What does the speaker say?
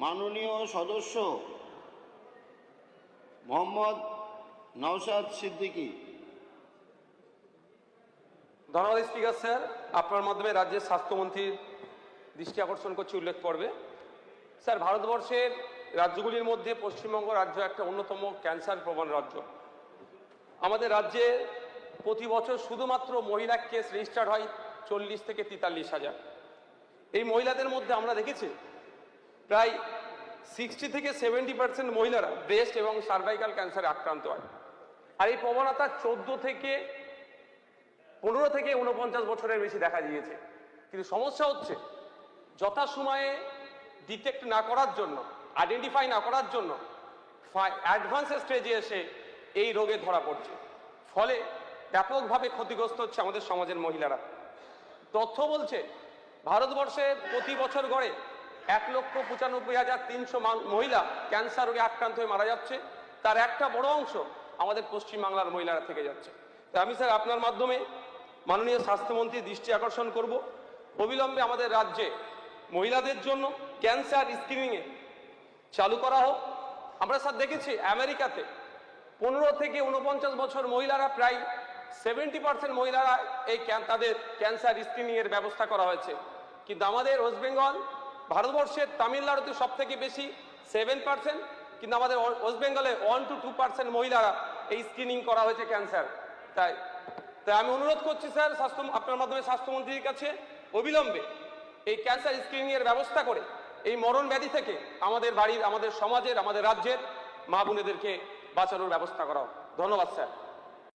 মাননীয় সদস্য মোহাম্মদ নওশাদ সিদ্দিকী। ধন্যবাদ স্পিকার স্যার। আপনার মাধ্যমে রাজ্যের স্বাস্থ্যমন্ত্রীর দৃষ্টি আকর্ষণ করছি উল্লেখ করবে। স্যার, ভারতবর্ষের রাজ্যগুলির মধ্যে পশ্চিমবঙ্গ রাজ্য একটা অন্যতম ক্যান্সার প্রবণ রাজ্য। আমাদের রাজ্যে প্রতি বছর শুধুমাত্র মহিলা কেস রেজিস্টার্ড হয় 40 থেকে 43,000। এই মহিলাদের মধ্যে আমরা দেখেছি প্রায় 60 থেকে 70% মহিলারা ব্রেস্ট এবং সার্ভাইকাল ক্যান্সারে আক্রান্ত হয়। আর এই প্রবণতা 15 থেকে 49 বছরের বেশি দেখা দিয়েছে। কিন্তু সমস্যা হচ্ছে যথাসময়ে ডিটেক্ট না করার জন্য, আইডেন্টিফাই না করার জন্য অ্যাডভান্স স্টেজে এসে এই রোগে ধরা পড়ছে। ফলে ব্যাপকভাবে ক্ষতিগ্রস্ত হচ্ছে আমাদের সমাজের মহিলারা। তথ্য বলছে ভারতবর্ষে প্রতি বছর গড়ে 1,95,300 মহিলা ক্যান্সার রোগে আক্রান্ত হয়ে মারা যাচ্ছে। তার একটা বড় অংশ আমাদের পশ্চিমবাংলার মহিলারা থেকে যাচ্ছে। তাই আমি স্যার আপনার মাধ্যমে মাননীয় স্বাস্থ্যমন্ত্রীর দৃষ্টি আকর্ষণ করব, অবিলম্বে আমাদের রাজ্যে মহিলাদের জন্য ক্যান্সার স্ক্রিনিংয়ে চালু করা হোক। আমরা স্যার দেখেছি আমেরিকাতে 15 থেকে 49 বছর মহিলারা প্রায় 70% মহিলারা এই তাদের ক্যান্সার স্ক্রিনিংয়ের ব্যবস্থা করা হয়েছে। কিন্তু আমাদের ওয়েস্ট বেঙ্গল, ভারতবর্ষের তামিলনাড়ুতে সব থেকে বেশি 7%, কিন্তু আমাদের ওয়েস্ট বেঙ্গলে 1 to 2% মহিলারা এই স্ক্রিনিং করা হয়েছে ক্যান্সার। তাই আমি অনুরোধ করছি স্যার আপনার মাধ্যমে স্বাস্থ্যমন্ত্রীর কাছে অবিলম্বে এই ক্যান্সার স্ক্রিনিংয়ের ব্যবস্থা করে এই মরণ ব্যাধি থেকে আমাদের বাড়ির, আমাদের সমাজের, আমাদের রাজ্যের মা বোনেদেরকে বাঁচানোর ব্যবস্থা করা হোক। ধন্যবাদ স্যার।